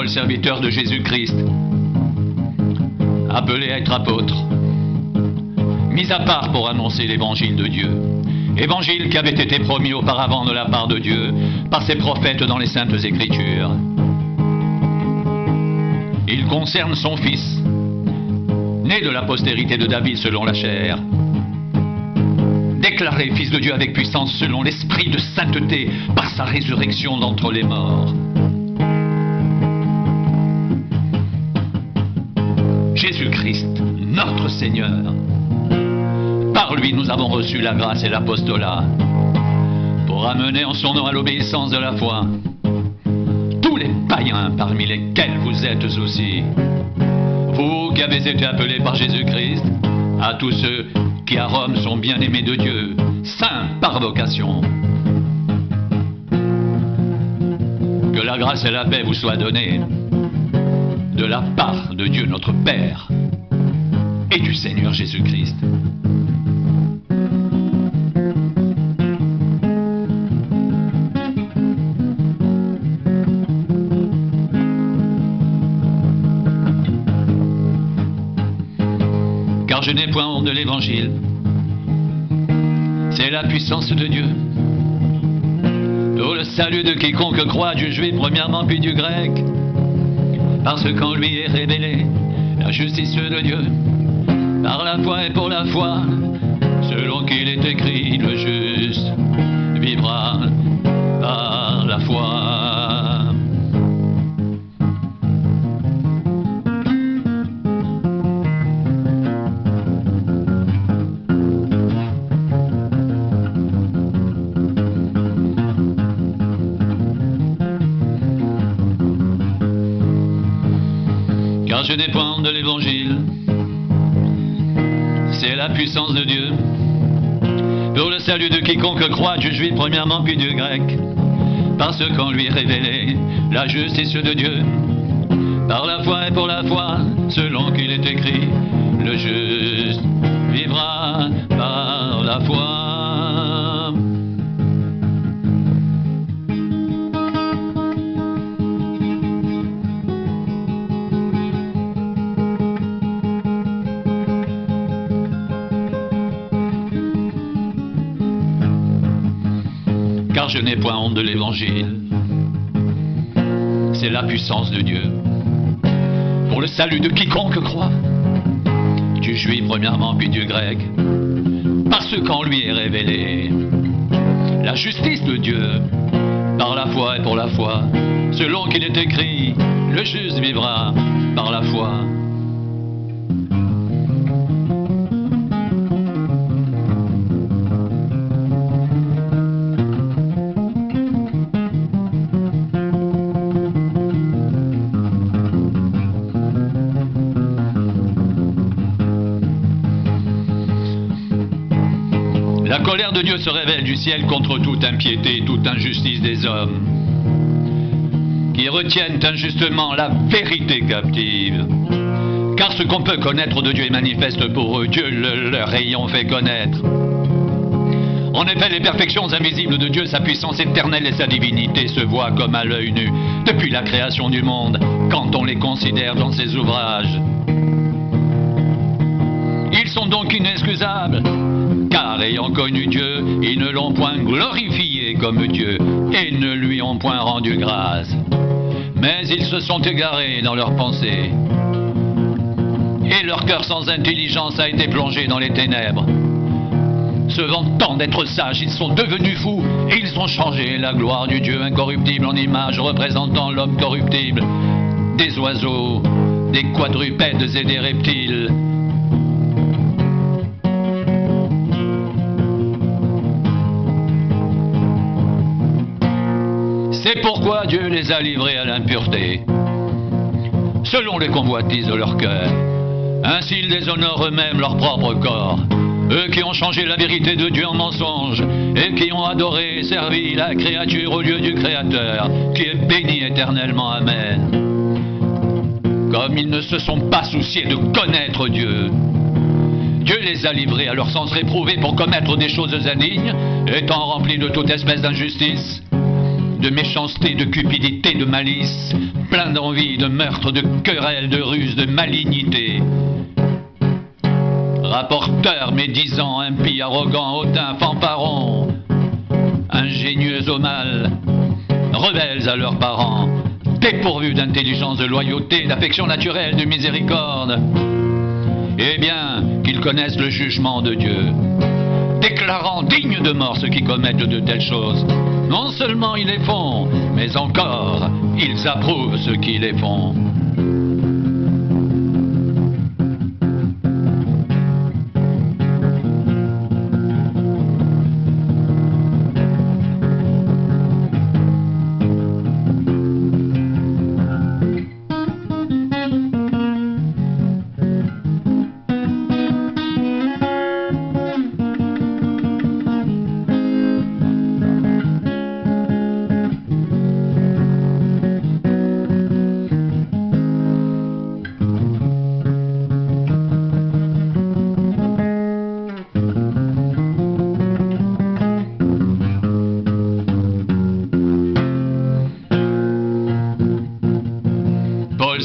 Paul, serviteur de Jésus-Christ, appelé à être apôtre, mis à part pour annoncer l'évangile de Dieu, évangile qui avait été promis auparavant de la part de Dieu par ses prophètes dans les Saintes Écritures. Il concerne son fils, né de la postérité de David selon la chair, déclaré fils de Dieu avec puissance selon l'esprit de sainteté par sa résurrection d'entre les morts. Jésus-Christ, notre Seigneur. Par lui, nous avons reçu la grâce et l'apostolat pour amener en son nom à l'obéissance de la foi tous les païens parmi lesquels vous êtes aussi. Vous qui avez été appelés par Jésus-Christ, à tous ceux qui à Rome sont bien-aimés de Dieu, saints par vocation. Que la grâce et la paix vous soient données de la part de Dieu notre Père et du Seigneur Jésus-Christ. Car je n'ai point honte de l'Évangile, c'est la puissance de Dieu pour le salut de quiconque croit, du juif premièrement puis du grec, parce qu'en lui est révélée la justice de Dieu, par la foi et pour la foi, selon qu'il est écrit, le juste vivra par la foi. Car je n'ai point honte de l'Évangile, c'est la puissance de Dieu pour le salut de quiconque croit, du juif premièrement puis du grec, parce qu'en lui est révélée la justice de Dieu, par la foi et pour la foi, selon qu'il est écrit, le juste vivra par la foi. Car je n'ai point honte de l'Évangile, c'est la puissance de Dieu pour le salut de quiconque croit, du juif premièrement puis du grec, parce qu'en lui est révélée la justice de Dieu, par la foi et pour la foi, selon qu'il est écrit, le juste vivra par la foi. La colère de Dieu se révèle du ciel contre toute impiété, toute injustice des hommes, qui retiennent injustement la vérité captive. Car ce qu'on peut connaître de Dieu est manifeste pour eux, Dieu le leur ayant fait connaître. En effet, les perfections invisibles de Dieu, sa puissance éternelle et sa divinité se voient comme à l'œil nu, depuis la création du monde, quand on les considère dans ses ouvrages. Ils sont donc inexcusables, car ayant connu Dieu, ils ne l'ont point glorifié comme Dieu, et ne lui ont point rendu grâce. Mais ils se sont égarés dans leurs pensées, et leur cœur sans intelligence a été plongé dans les ténèbres. Se vantant d'être sages, ils sont devenus fous, et ils ont changé la gloire du Dieu incorruptible en image représentant l'homme corruptible, des oiseaux, des quadrupèdes et des reptiles. C'est pourquoi Dieu les a livrés à l'impureté, selon les convoitises de leur cœur. Ainsi ils déshonorent eux-mêmes leur propre corps, eux qui ont changé la vérité de Dieu en mensonge, et qui ont adoré et servi la créature au lieu du Créateur, qui est béni éternellement. Amen. Comme ils ne se sont pas souciés de connaître Dieu, Dieu les a livrés à leur sens réprouvé pour commettre des choses indignes, étant remplis de toute espèce d'injustice, de méchanceté, de cupidité, de malice, plein d'envie, de meurtre, de querelle, de ruse, de malignité. Rapporteurs, médisants, impies, arrogants, hautains, fanfarons, ingénieux au mal, rebelles à leurs parents, dépourvus d'intelligence, de loyauté, d'affection naturelle, de miséricorde. Eh bien, qu'ils connaissent le jugement de Dieu, déclarant dignes de mort ceux qui commettent de telles choses. Non seulement ils les font, mais encore ils approuvent ceux qui les font.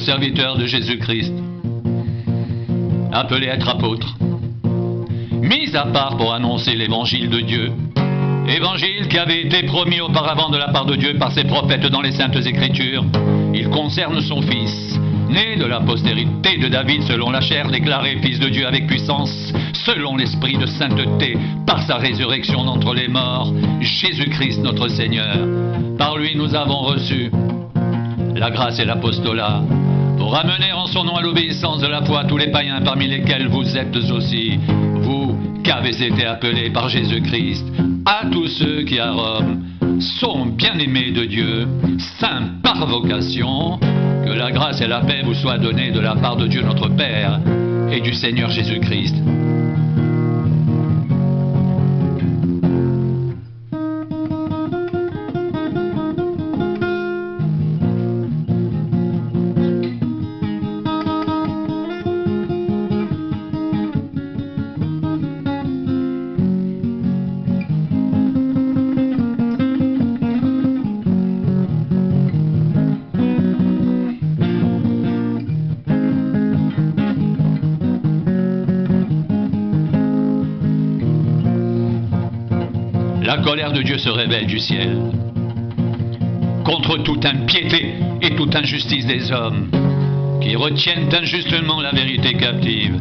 Serviteur de Jésus-Christ, appelé à être apôtre, mis à part pour annoncer l'évangile de Dieu, évangile qui avait été promis auparavant de la part de Dieu par ses prophètes dans les Saintes Écritures. Il concerne son Fils, né de la postérité de David selon la chair, déclaré Fils de Dieu avec puissance, selon l'esprit de sainteté, par sa résurrection d'entre les morts, Jésus-Christ notre Seigneur. Par lui nous avons reçu la grâce et l'apostolat, pour ramener en son nom à l'obéissance de la foi tous les païens parmi lesquels vous êtes aussi, vous qui avez été appelés par Jésus-Christ, à tous ceux qui à Rome sont bien-aimés de Dieu, saints par vocation, que la grâce et la paix vous soient données de la part de Dieu notre Père et du Seigneur Jésus-Christ. La colère de Dieu se révèle du ciel contre toute impiété et toute injustice des hommes qui retiennent injustement la vérité captive.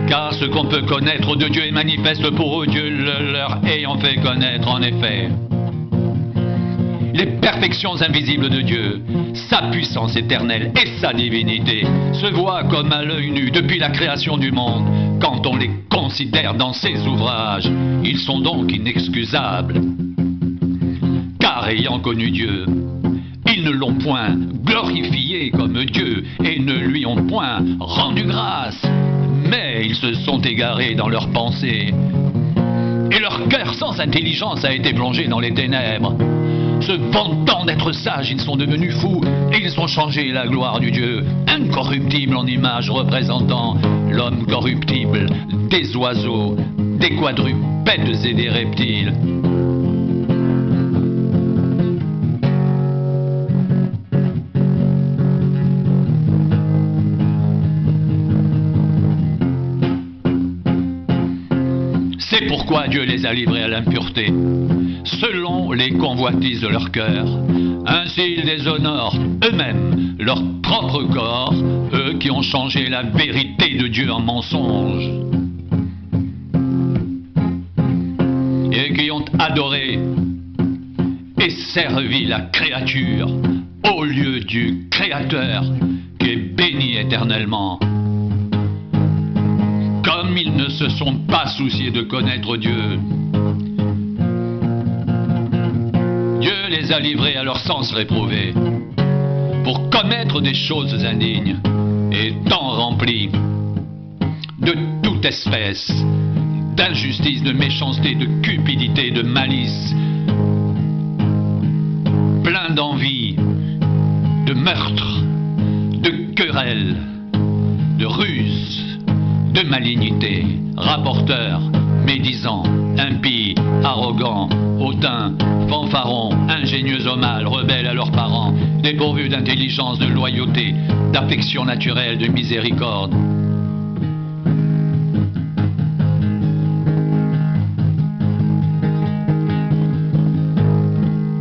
Car ce qu'on peut connaître de Dieu est manifeste pour eux, Dieu le leur ayant fait connaître en effet. Les perfections invisibles de Dieu, sa puissance éternelle et sa divinité se voient comme à l'œil nu depuis la création du monde. Quand on les considère dans ses ouvrages, ils sont donc inexcusables. Car ayant connu Dieu, ils ne l'ont point glorifié comme Dieu et ne lui ont point rendu grâce, mais ils se sont égarés dans leurs pensées. Et leur cœur sans intelligence a été plongé dans les ténèbres. Se vantant d'être sages, ils sont devenus fous et ils ont changé la gloire du Dieu incorruptible en image représentant l'homme corruptible, des oiseaux, des quadrupèdes et des reptiles. C'est pourquoi Dieu les a livrés à l'impureté, selon les convoitises de leur cœur. Ainsi ils déshonorent eux-mêmes leur propre corps, eux qui ont changé la vérité de Dieu en mensonge, et qui ont adoré et servi la créature au lieu du Créateur qui est béni éternellement. Comme ils ne se sont pas souciés de connaître Dieu, Dieu les a livrés à leur sens réprouvé pour commettre des choses indignes, étant remplis de toute espèce d'injustice, de méchanceté, de cupidité, de malice, plein d'envie, de meurtre, de querelle, de ruse, de malignité, rapporteurs, médisants, impies, arrogants, hautains, fanfarons, ingénieux au mal, rebelles à leurs parents, dépourvus d'intelligence, de loyauté, d'affection naturelle, de miséricorde.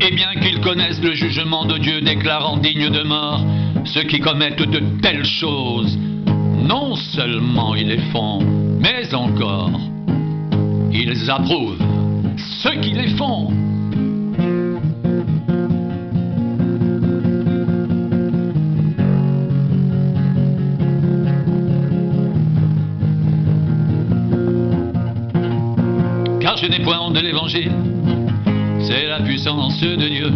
Et bien qu'ils connaissent le jugement de Dieu, déclarant dignes de mort ceux qui commettent de telles choses, non seulement ils les font, mais encore ils approuvent ceux qui les font. Car je n'ai point honte de l'évangile, c'est la puissance de Dieu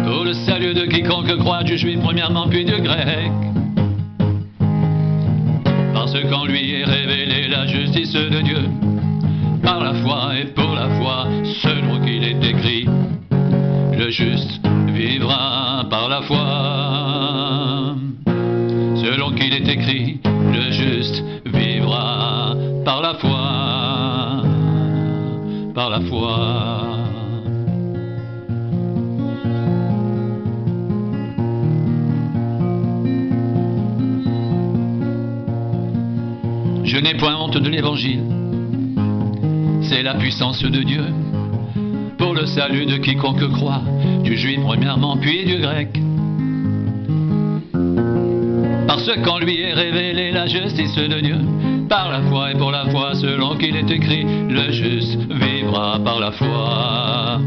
pour le salut de quiconque croit, du juif premièrement puis du grec. Parce qu'en lui est révélée la justice de Dieu, par la foi et pour la foi, selon qu'il est écrit, le juste vivra par la foi. Selon qu'il est écrit, le juste vivra par la foi, par la foi. Je n'ai point honte de l'évangile, c'est la puissance de Dieu pour le salut de quiconque croit, du juif premièrement puis du grec. Parce qu'en lui est révélée la justice de Dieu, par la foi et pour la foi, selon qu'il est écrit, le juste vivra par la foi.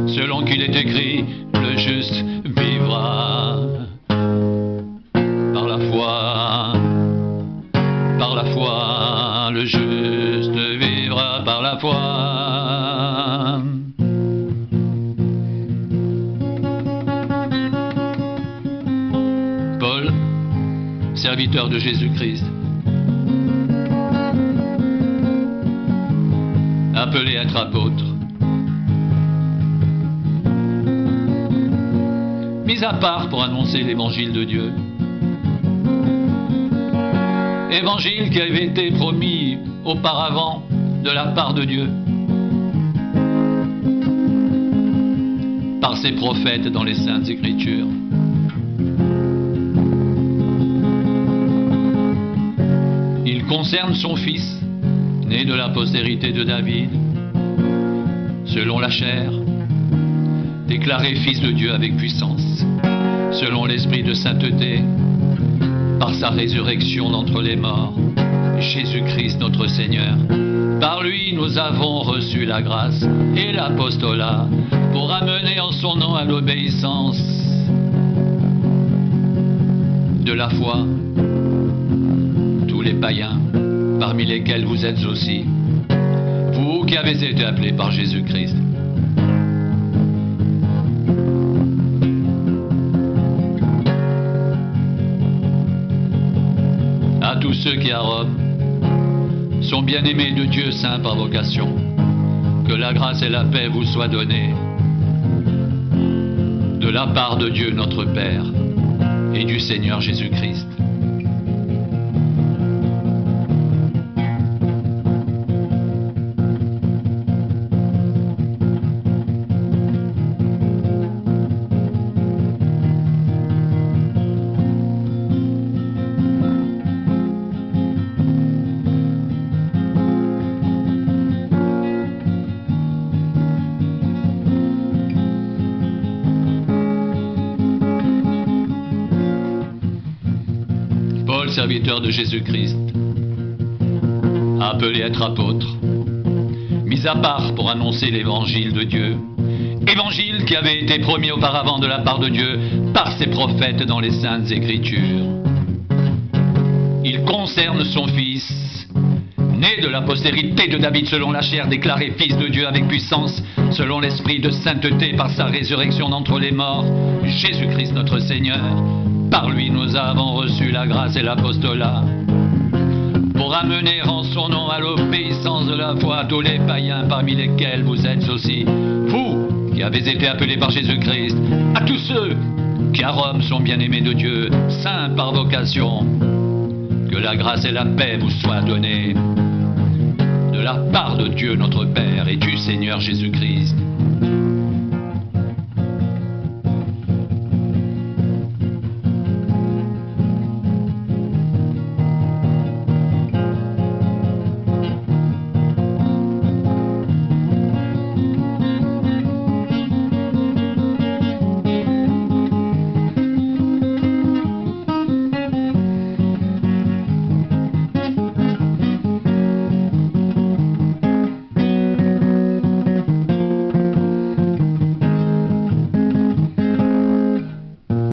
Selon qu'il est écrit, le juste vivra par la foi. Par la foi, le juste vivra par la foi. Paul, serviteur de Jésus-Christ, appelé à être apôtre, mis à part pour annoncer l'évangile de Dieu. Évangile qui avait été promis auparavant de la part de Dieu par ses prophètes dans les Saintes Écritures. Il concerne son fils, né de la postérité de David, selon la chair, déclaré fils de Dieu avec puissance, selon l'esprit de sainteté, par sa résurrection d'entre les morts, Jésus-Christ notre Seigneur. Par lui nous avons reçu la grâce et l'apostolat pour amener en son nom à l'obéissance de la foi tous les païens, parmi lesquels vous êtes aussi, vous qui avez été appelés par Jésus-Christ. À tous ceux qui à Rome sont bien-aimés de Dieu saint par vocation, que la grâce et la paix vous soient données de la part de Dieu notre Père et du Seigneur Jésus-Christ. Paul, serviteur de Jésus-Christ, appelé à être apôtre, mis à part pour annoncer l'évangile de Dieu, évangile qui avait été promis auparavant de la part de Dieu par ses prophètes dans les Saintes Écritures. Il concerne son fils, né de la postérité de David selon la chair, déclaré fils de Dieu avec puissance, selon l'esprit de sainteté par sa résurrection d'entre les morts, Jésus-Christ notre Seigneur. Par lui nous avons reçu la grâce et l'apostolat pour amener en son nom à l'obéissance de la foi tous les païens parmi lesquels vous êtes aussi, vous qui avez été appelés par Jésus-Christ, à tous ceux qui à Rome sont bien-aimés de Dieu, saints par vocation, que la grâce et la paix vous soient données de la part de Dieu notre Père et du Seigneur Jésus-Christ. Christ.